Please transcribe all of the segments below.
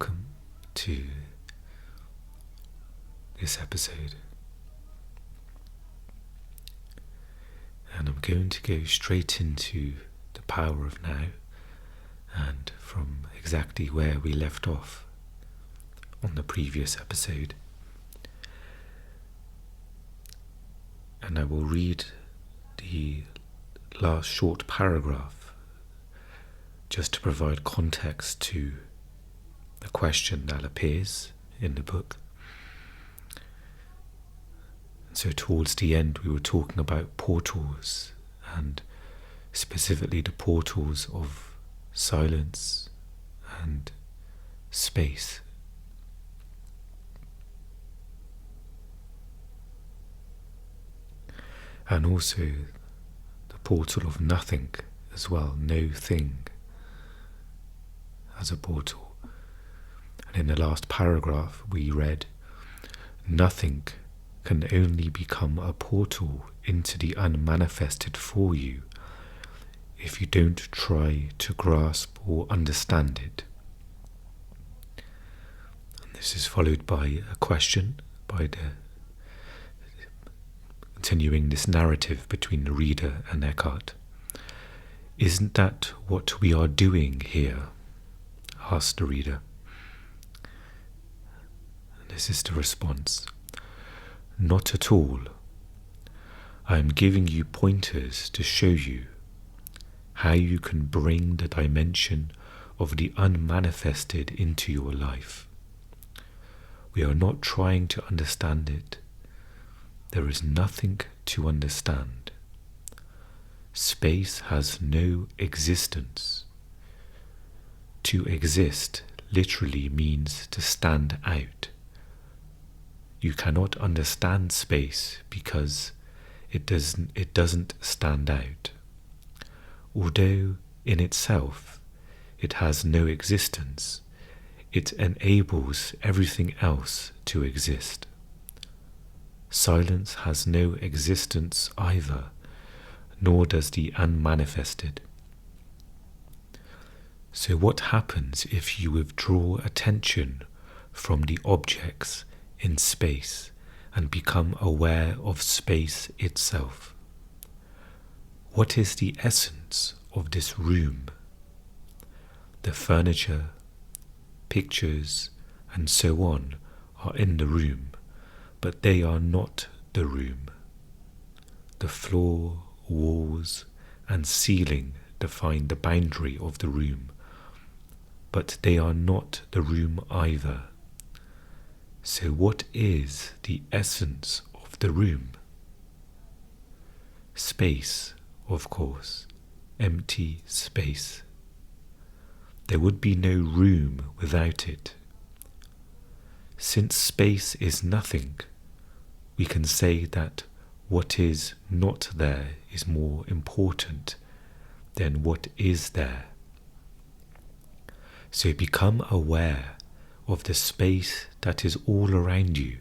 welcome to this episode. And I'm going to go straight into the power of now, and from exactly where we left off on the previous episode. And I will read the last short paragraph just to provide context to the question that appears in the book. So towards the end we were talking about portals, and specifically the portals of silence and space. And also the portal of nothing as well, no thing as a portal. And in the last paragraph we read, nothing can only become a portal into the unmanifested for you if you don't try to grasp or understand it. And this is followed by a question, by the continuing this narrative between the reader and Eckhart. Isn't that what we are doing here? Asked the reader. And this is the response. Not at all. I am giving you pointers to show you how you can bring the dimension of the unmanifested into your life. We are not trying to understand it. There is nothing to understand. Space has no existence. To exist literally means to stand out. You cannot understand space because it doesn't stand out. Although in itself it has no existence, it enables everything else to exist. Silence has no existence either, nor does the unmanifested. So what happens if you withdraw attention from the objects in space and become aware of space itself? What is the essence of this room? The furniture, pictures, and so on are in the room, but they are not the room. The floor, walls, and ceiling define the boundary of the room, but they are not the room either. So what is the essence of the room? Space, of course, empty space. There would be no room without it. Since space is nothing, we can say that what is not there is more important than what is there. So become aware of the space that is all around you.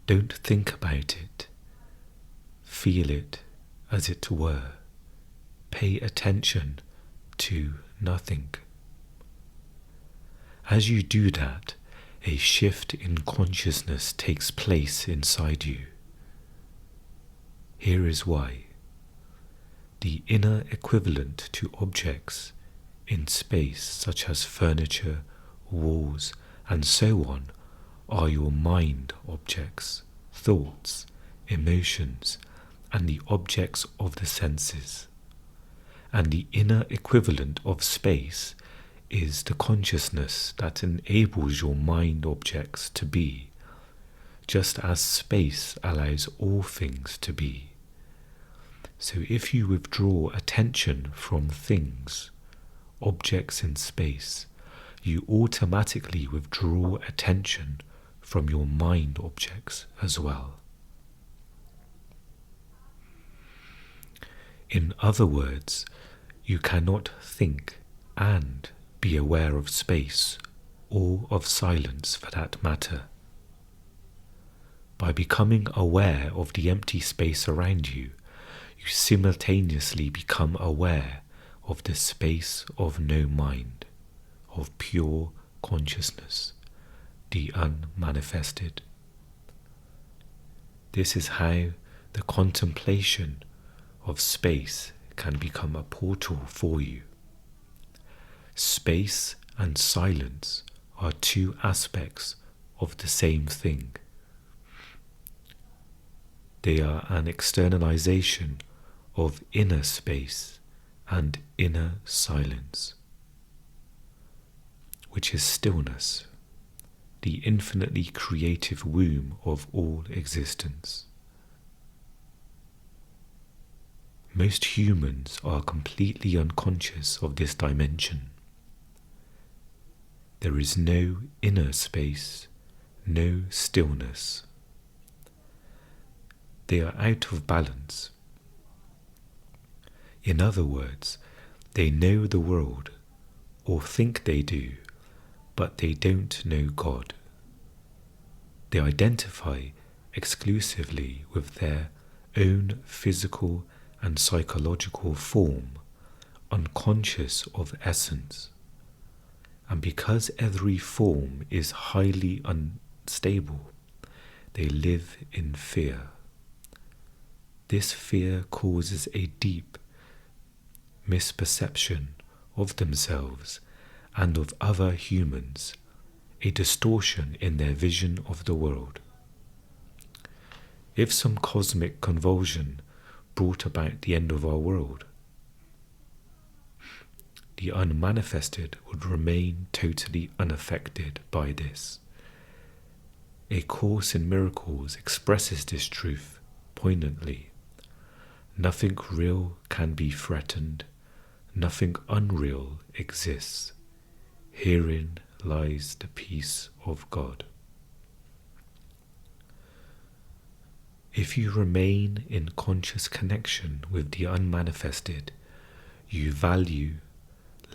Don't think about it. Feel it, as it were. Pay attention to nothing. As you do that, a shift in consciousness takes place inside you. Here is why. The inner equivalent to objects in space, such as furniture, walls, and so on, are your mind objects, thoughts, emotions, and the objects of the senses. And the inner equivalent of space is the consciousness that enables your mind objects to be, just as space allows all things to be. So if you withdraw attention from things, objects in space, you automatically withdraw attention from your mind objects as well. In other words, you cannot think and be aware of space, or of silence for that matter. By becoming aware of the empty space around you, you simultaneously become aware of the space of no mind, of pure consciousness, the unmanifested. This is how the contemplation of space can become a portal for you. Space and silence are two aspects of the same thing. They are an externalization of inner space and inner silence, which is stillness, the infinitely creative womb of all existence. Most humans are completely unconscious of this dimension. There is no inner space, no stillness. They are out of balance. In other words, they know the world, or think they do, but they don't know God. They identify exclusively with their own physical and psychological form, unconscious of essence. And because every form is highly unstable, they live in fear. This fear causes a deep misperception of themselves and of other humans, a distortion in their vision of the world. If some cosmic convulsion brought about the end of our world, the unmanifested would remain totally unaffected by this. A Course in Miracles expresses this truth poignantly. Nothing real can be threatened, nothing unreal exists. Herein lies the peace of God. If you remain in conscious connection with the unmanifested, you value,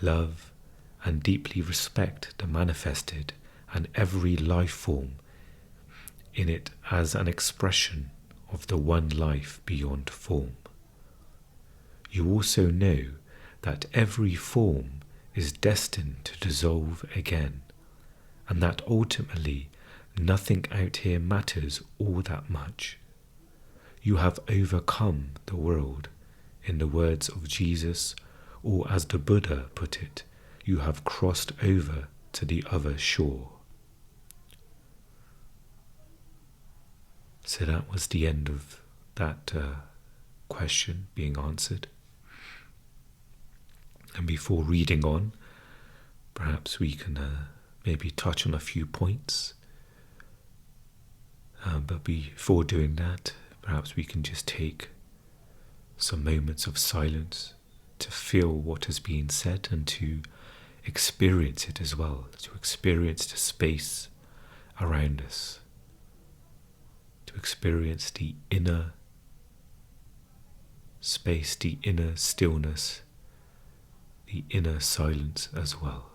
love, and deeply respect the manifested and every life form in it as an expression of the one life beyond form. You also know that every form is destined to dissolve again, and that ultimately nothing out here matters all that much. You have overcome the world, in the words of Jesus, or as the Buddha put it, you have crossed over to the other shore. So that was the end of that question being answered. And before reading on, perhaps we can maybe touch on a few points. But before doing that, perhaps we can just take some moments of silence to feel what has been said and to experience it as well, to experience the space around us, to experience the inner space, the inner stillness, the inner silence as well.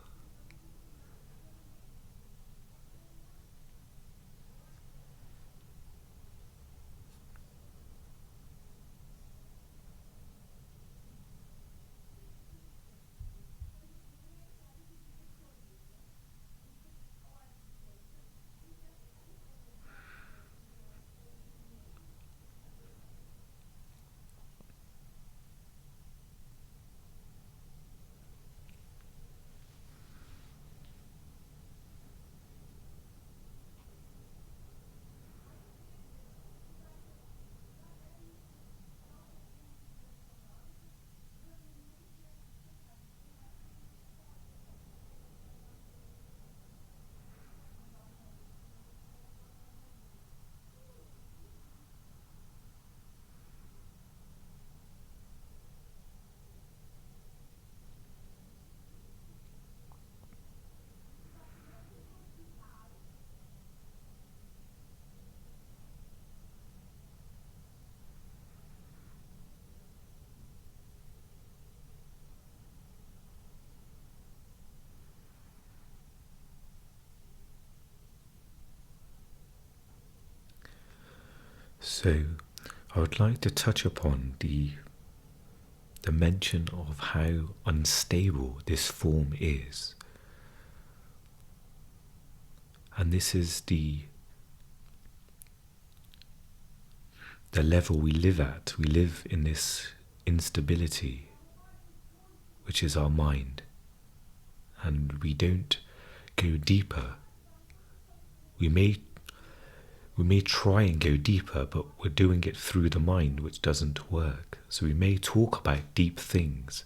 So I would like to touch upon the mention of how unstable this form is. And this is the level we live at. We live in this instability, which is our mind. And we don't go deeper. We may try and go deeper, but we're doing it through the mind, which doesn't work. So we may talk about deep things.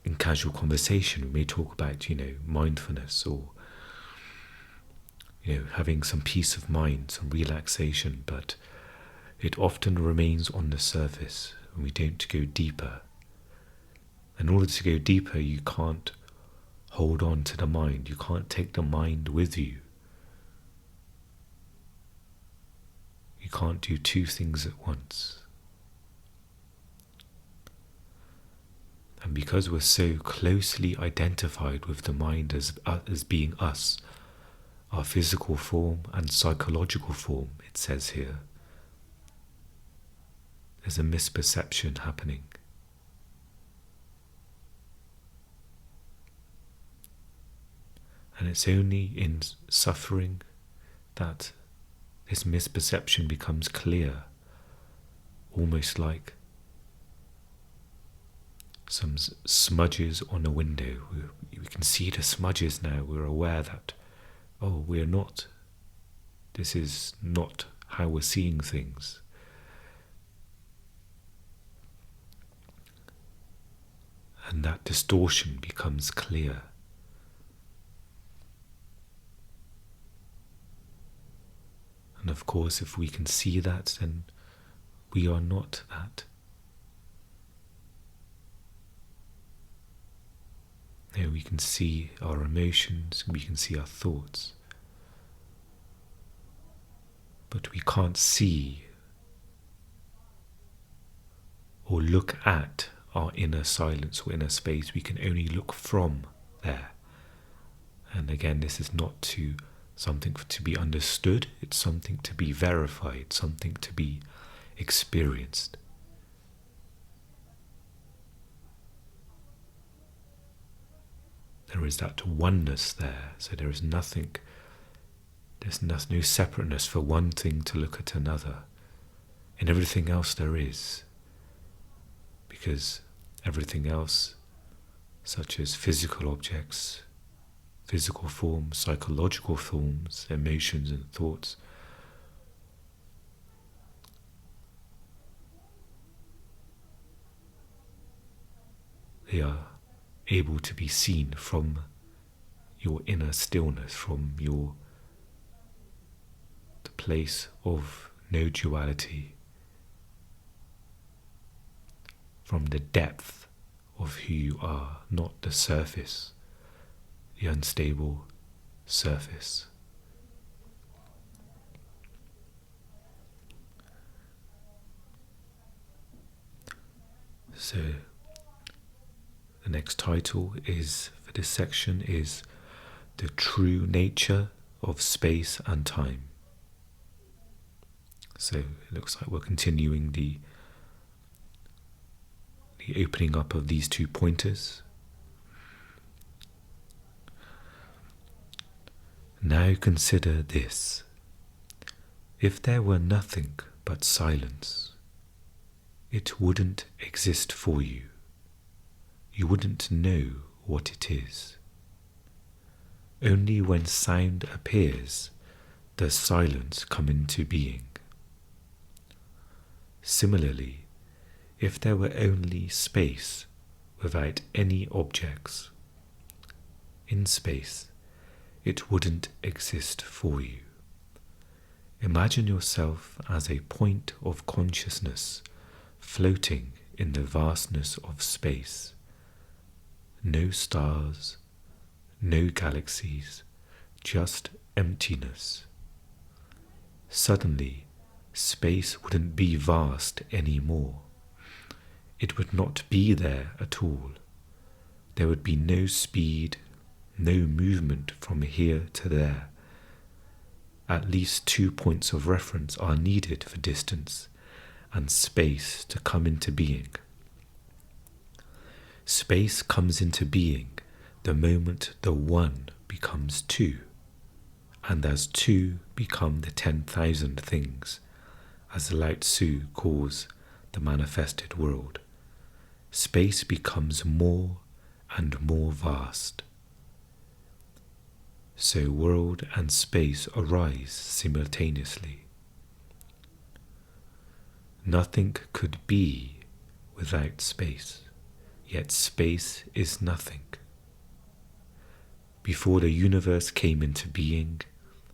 In casual conversation, we may talk about, mindfulness, or, having some peace of mind, some relaxation, but it often remains on the surface, and we don't go deeper. In order to go deeper, you can't hold on to the mind. You can't take the mind with you. You can't do two things at once. And because we're so closely identified with the mind as being us, our physical form and psychological form, it says here, there's a misperception happening. And it's only in suffering that this misperception becomes clear, almost like some smudges on a window. We can see the smudges now. We're aware that, we're not. This is not how we're seeing things. And that distortion becomes clear. And of course, if we can see that, then we are not that. We can see our emotions, we can see our thoughts. But we can't see or look at our inner silence or inner space. We can only look from there. And again, this is not something to be understood, it's something to be verified, something to be experienced. There is that oneness there, so there is nothing, there's no separateness for one thing to look at another. In everything else there is, because everything else, such as physical objects, physical forms, psychological forms, emotions and thoughts, they are able to be seen from your inner stillness, from the place of no duality, from the depth of who you are, not the surface, the unstable surface. So the next title for this section is The True Nature of Space and Time. So it looks like we're continuing the opening up of these two pointers. Now consider this. If there were nothing but silence, it wouldn't exist for you. You wouldn't know what it is. Only when sound appears does silence come into being. Similarly, if there were only space without any objects, in space, it wouldn't exist for you. Imagine yourself as a point of consciousness floating in the vastness of space. No stars, no galaxies, just emptiness. Suddenly, space wouldn't be vast anymore. It would not be there at all. There would be no speed, no movement from here to there. At least 2 points of reference are needed for distance and space to come into being. Space comes into being the moment the one becomes two, and as two become the 10,000 things, as Lao Tzu calls the manifested world, space becomes more and more vast. So world and space arise simultaneously. Nothing could be without space, yet space is nothing. Before the universe came into being,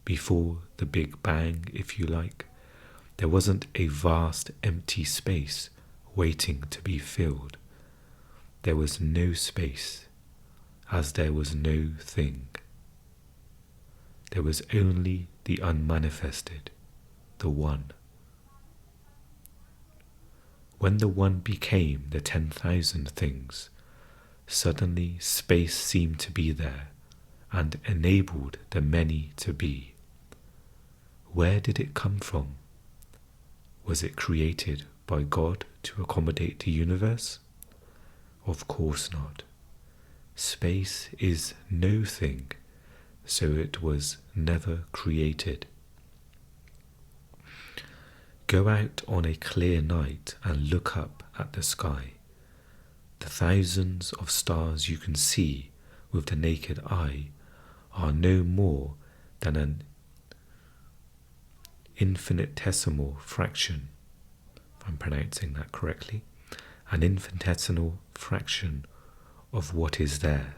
before the Big Bang, if you like, there wasn't a vast empty space waiting to be filled. There was no space, as there was no thing. There was only the unmanifested, the One. When the One became the 10,000 things, suddenly space seemed to be there and enabled the many to be. Where did it come from? Was it created by God to accommodate the universe? Of course not. Space is no thing, so it was never created. Go out on a clear night and look up at the sky. The thousands of stars you can see with the naked eye are no more than an infinitesimal fraction, if I'm pronouncing that correctly, an infinitesimal fraction of what is there.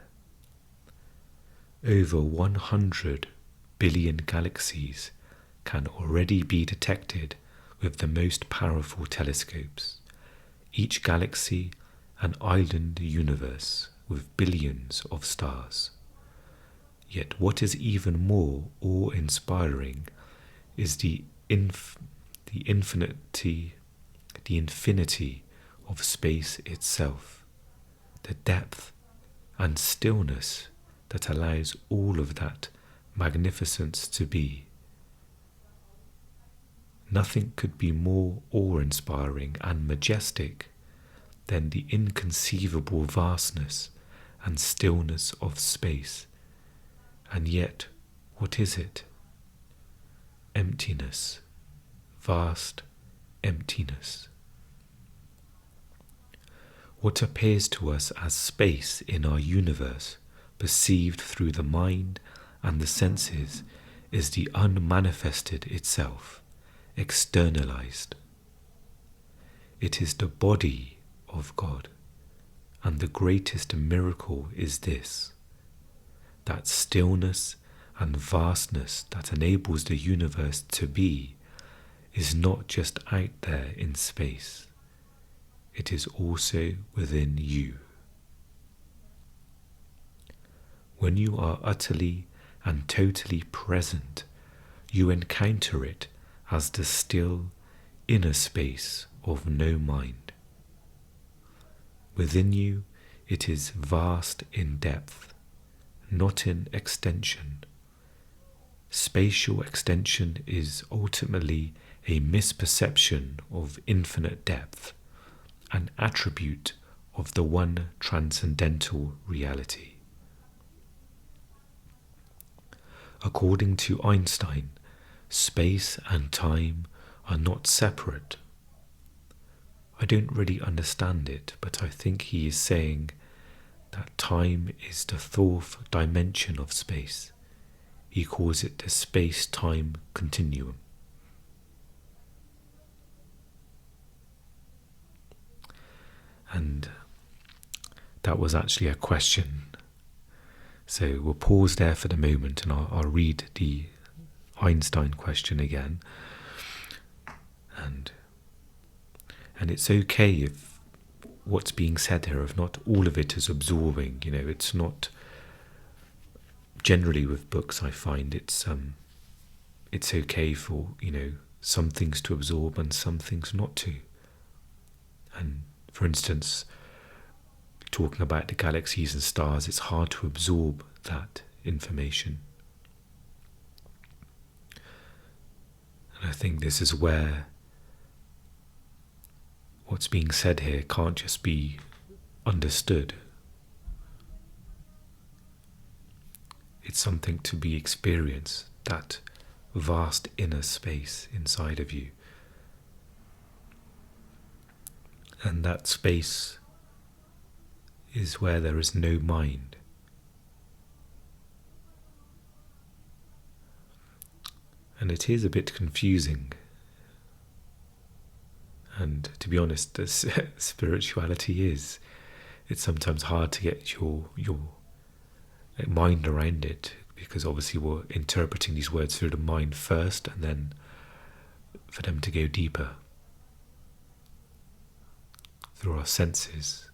Over 100 billion galaxies can already be detected with the most powerful telescopes, each galaxy an island universe with billions of stars. Yet what is even more awe-inspiring is the infinity of space itself, the depth and stillness that allows all of that magnificence to be. Nothing could be more awe-inspiring and majestic than the inconceivable vastness and stillness of space. And yet, what is it? Emptiness, vast emptiness. What appears to us as space in our universe, perceived through the mind and the senses, is the unmanifested itself, externalized. It is the body of God, and the greatest miracle is this: that stillness and vastness that enables the universe to be is not just out there in space, it is also within you. When you are utterly and totally present, you encounter it as the still inner space of no mind. Within you, it is vast in depth, not in extension. Spatial extension is ultimately a misperception of infinite depth, an attribute of the one transcendental reality. According to Einstein, space and time are not separate. I don't really understand it, but I think he is saying that time is the fourth dimension of space. He calls it the space-time continuum. And that was actually a question. So we'll pause there for the moment and I'll read the Einstein question again. And it's okay if what's being said here, if not all of it is absorbing. It's not, generally with books I find it's okay for, some things to absorb and some things not to. And for instance, talking about the galaxies and stars, it's hard to absorb that information. And I think this is where what's being said here can't just be understood. It's something to be experienced, that vast inner space inside of you. And that space is where there is no mind. And it is a bit confusing. And to be honest, as spirituality is, it's sometimes hard to get your mind around it, because obviously we're interpreting these words through the mind first, and then for them to go deeper through our senses.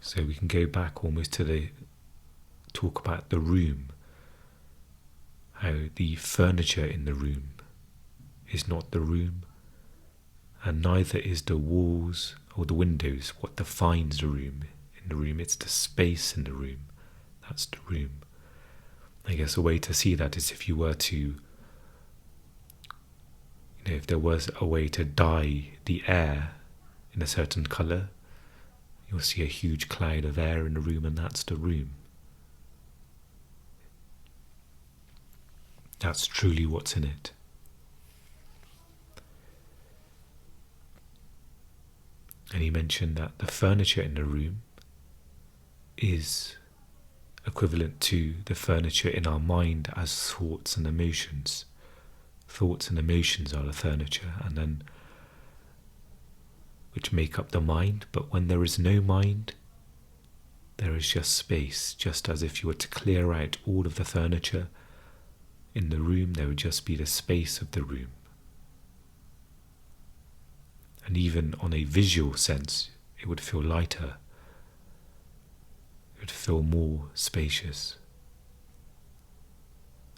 So we can go back almost to the talk about the room, how the furniture in the room is not the room, and neither is the walls or the windows what defines the room. In the room, it's the space in the room. That's the room. I guess a way to see that is if you were to, if there was a way to dye the air in a certain colour, you'll see a huge cloud of air in the room, and that's the room. That's truly what's in it. And he mentioned that the furniture in the room is equivalent to the furniture in our mind as thoughts and emotions. Thoughts and emotions are the furniture, and then which make up the mind. But when there is no mind, there is just space, just as if you were to clear out all of the furniture in the room, there would just be the space of the room. And even on a visual sense, it would feel lighter. It would feel more spacious.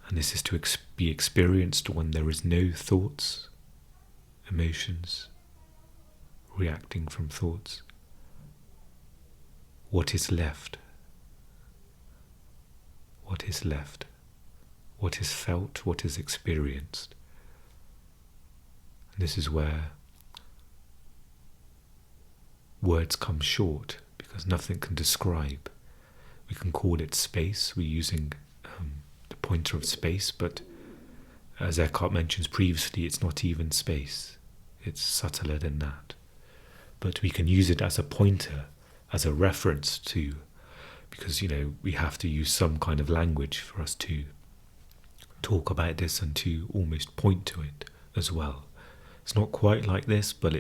And this is to be experienced when there is no thoughts, emotions, reacting from thoughts. What is left? What is left? What is felt? What is experienced? And this is where words come short, because nothing can describe. We can call it space. We're using the pointer of space, but as Eckhart mentions previously, it's not even space. It's subtler than that. But we can use it as a pointer, as a reference to, because we have to use some kind of language for us to talk about this and to almost point to it as well. It's not quite like this, but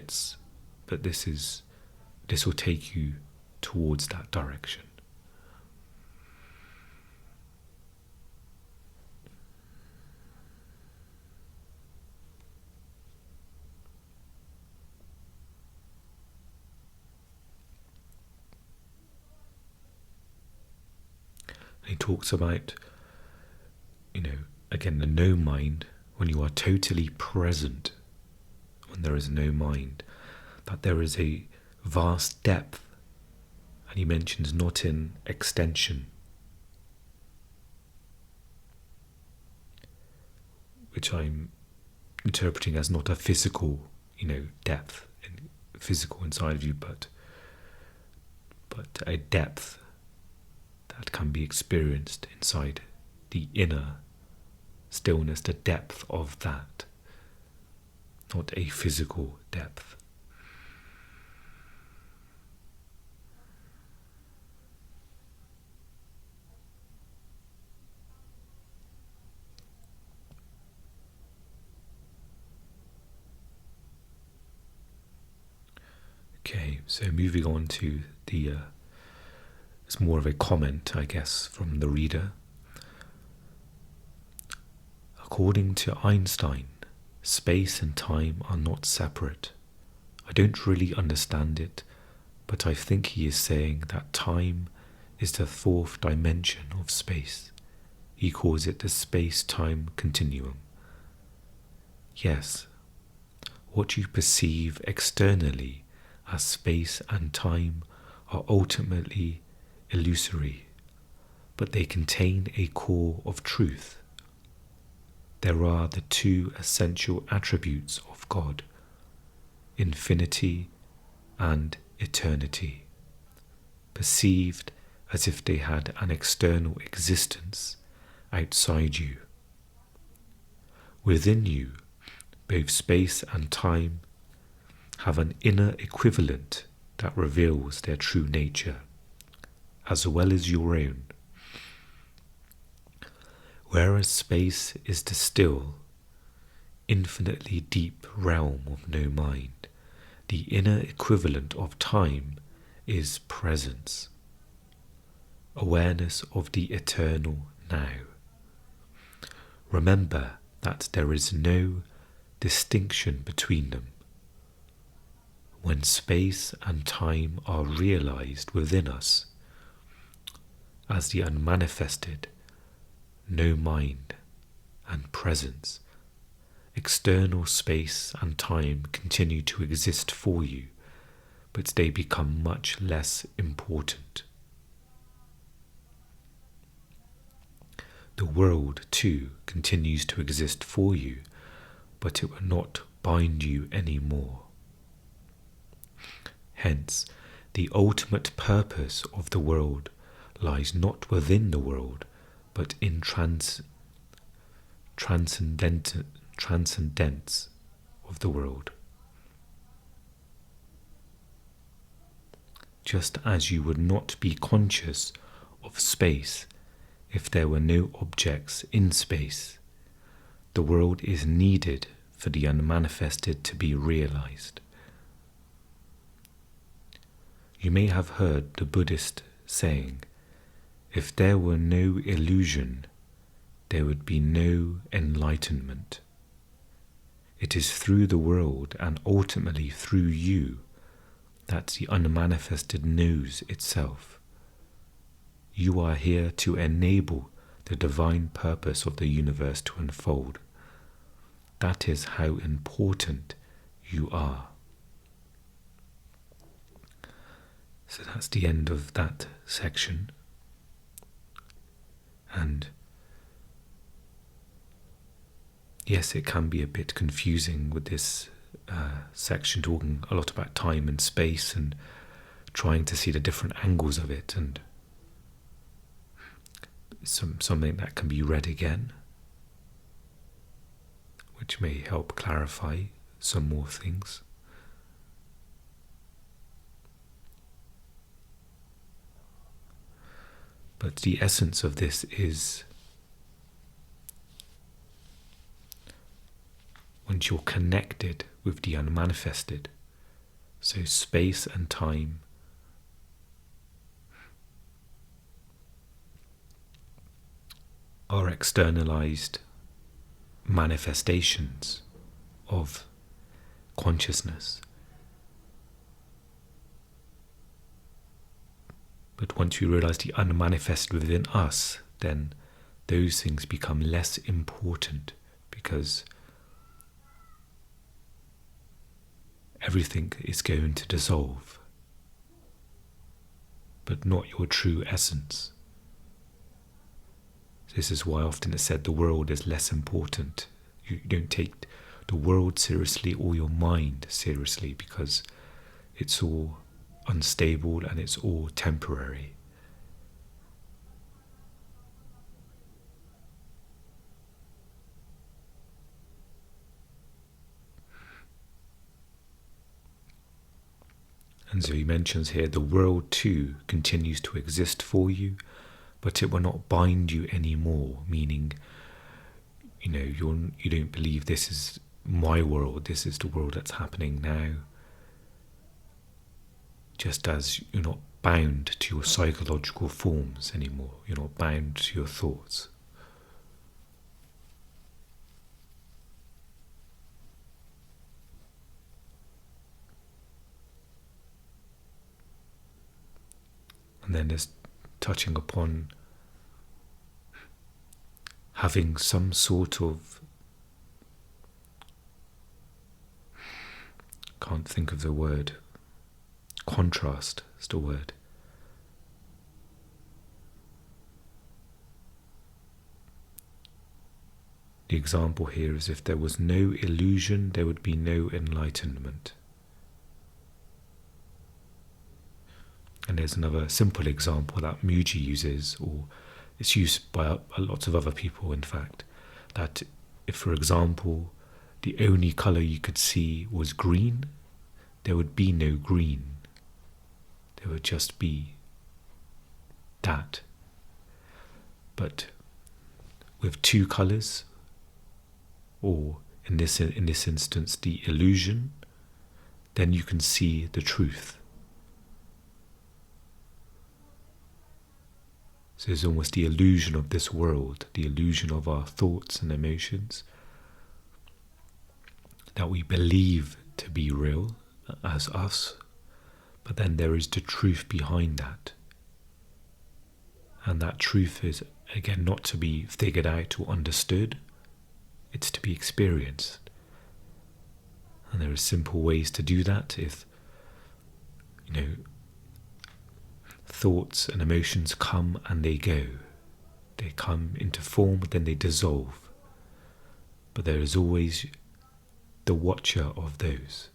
this will take you towards that direction. He talks about, again, the no mind, when you are totally present, when there is no mind, that there is a vast depth. And he mentions not in extension, which I'm interpreting as not a physical, depth, physical inside of you, but a depth that can be experienced inside the inner stillness, the depth of that, not a physical depth. Okay, so moving on to it's more of a comment, I guess, from the reader. According to Einstein, space and time are not separate. I don't really understand it, but I think he is saying that time is the fourth dimension of space. He calls it the space-time continuum. Yes, what you perceive externally as space and time are ultimately illusory, but they contain a core of truth. There are the two essential attributes of God, infinity and eternity, perceived as if they had an external existence outside you. Within you, both space and time have an inner equivalent that reveals their true nature, as well as your own. Whereas space is the still, infinitely deep realm of no mind, the inner equivalent of time is presence, awareness of the eternal now. Remember that there is no distinction between them. When space and time are realized within us as the unmanifested, no mind and presence, external space and time continue to exist for you, but they become much less important. The world, too, continues to exist for you, but it will not bind you anymore. Hence, the ultimate purpose of the world lies not within the world, but in transcendence of the world. Just as you would not be conscious of space if there were no objects in space, the world is needed for the unmanifested to be realized. You may have heard the Buddhist saying, if there were no illusion, there would be no enlightenment. It is through the world and ultimately through you that the unmanifested knows itself. You are here to enable the divine purpose of the universe to unfold. That is how important you are. So that's the end of that section. And yes, it can be a bit confusing with this section talking a lot about time and space and trying to see the different angles of it, and something that can be read again, which may help clarify some more things. But the essence of this is, once you're connected with the unmanifested, so space and time are externalized manifestations of consciousness. But once we realize the unmanifested within us, then those things become less important, because everything is going to dissolve, but not your true essence. This is why often it's said the world is less important. You don't take the world seriously or your mind seriously, because it's all unstable and it's all temporary. And so he mentions here the world too continues to exist for you, but it will not bind you anymore, meaning, you don't believe this is my world, this is the world that's happening now. Just as you're not bound to your psychological forms anymore, you're not bound to your thoughts. And then there's touching upon having some sort of, can't think of the word, contrast is the word. The example here is, if there was no illusion, there would be no enlightenment. And there's another simple example that Mooji uses, or it's used by lots of other people, in fact, that if, for example, the only colour you could see was green, there would be no green. There would just be that. But with two colours, or in this instance the illusion, then you can see the truth. So there's almost the illusion of this world, the illusion of our thoughts and emotions that we believe to be real as us, but then there is the truth behind that. And that truth is, again, not to be figured out or understood, it's to be experienced. And there are simple ways to do that. If, thoughts and emotions come and they go. They come into form, then they dissolve. But there is always the watcher of those.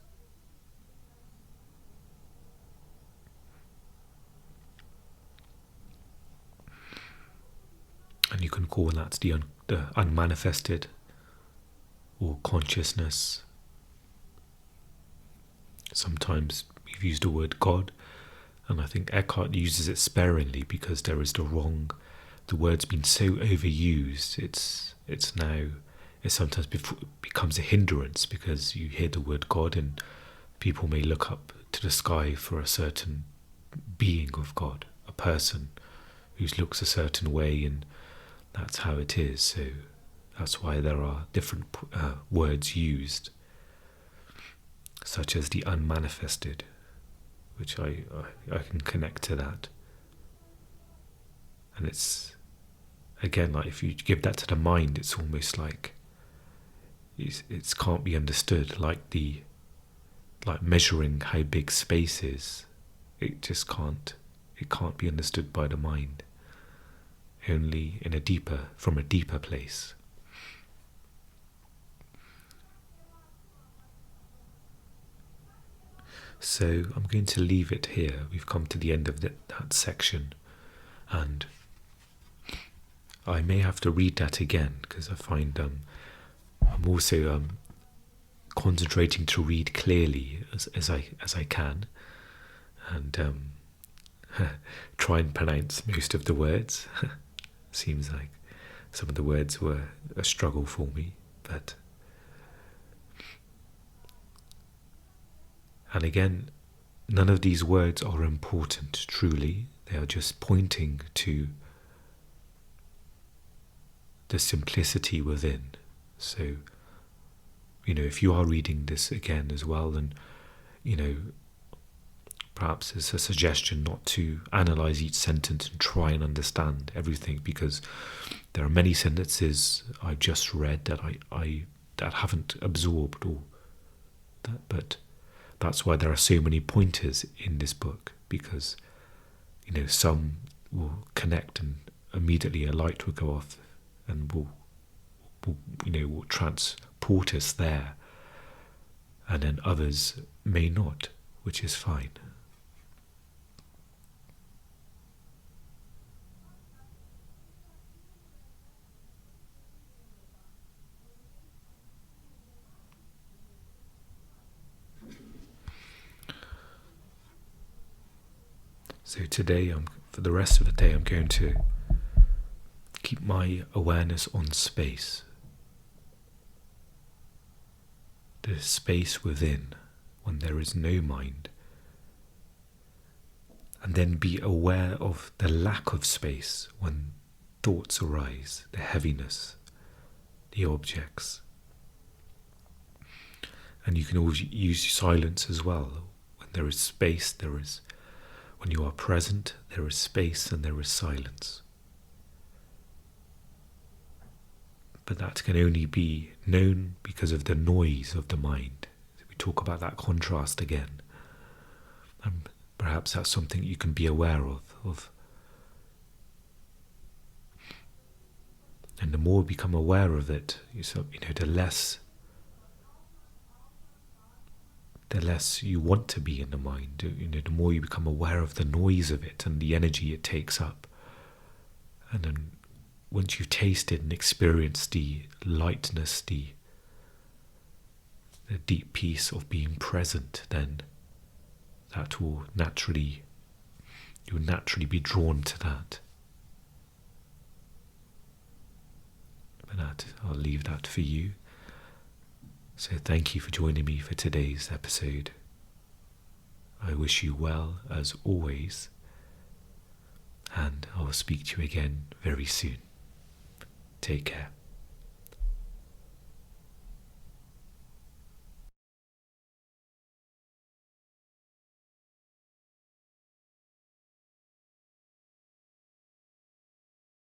And you can call that the unmanifested, or consciousness. Sometimes we've used the word God, and I think Eckhart uses it sparingly because there is the word's been so overused, it sometimes becomes a hindrance, because you hear the word God and people may look up to the sky for a certain being of God, a person who looks a certain way, and that's how it is. So that's why there are different words used, such as the unmanifested, which I can connect to that. And it's, again, like if you give that to the mind, it's almost like it can't be understood, like measuring how big space is. It can't be understood by the mind, only from a deeper place. So I'm going to leave it here. We've come to the end of that section, and I may have to read that again, because I find I'm also concentrating to read clearly as I can, and try and pronounce most of the words. Seems like some of the words were a struggle for me, but and again, none of these words are important, truly. They are just pointing to the simplicity within. So, if you are reading this again as well, then, perhaps it's a suggestion not to analyze each sentence and try and understand everything, because there are many sentences I've just read that that haven't absorbed but that's why there are so many pointers in this book, because some will connect and immediately a light will go off and will transport us there, and then others may not, which is fine. So today, for the rest of the day, I'm going to keep my awareness on space. The space within, when there is no mind. And then be aware of the lack of space when thoughts arise, the heaviness, the objects. And you can always use silence as well. When there is space, when you are present, there is space and there is silence. But that can only be known because of the noise of the mind. We talk about that contrast again. And perhaps that's something you can be aware of. And the more we become aware of it, the less the less you want to be in the mind. The more you become aware of the noise of it and the energy it takes up. And then once you've tasted and experienced the lightness, the deep peace of being present, then that will you'll naturally be drawn to that. But I'll leave that for you. So thank you for joining me for today's episode. I wish you well as always, and I will speak to you again very soon. Take care.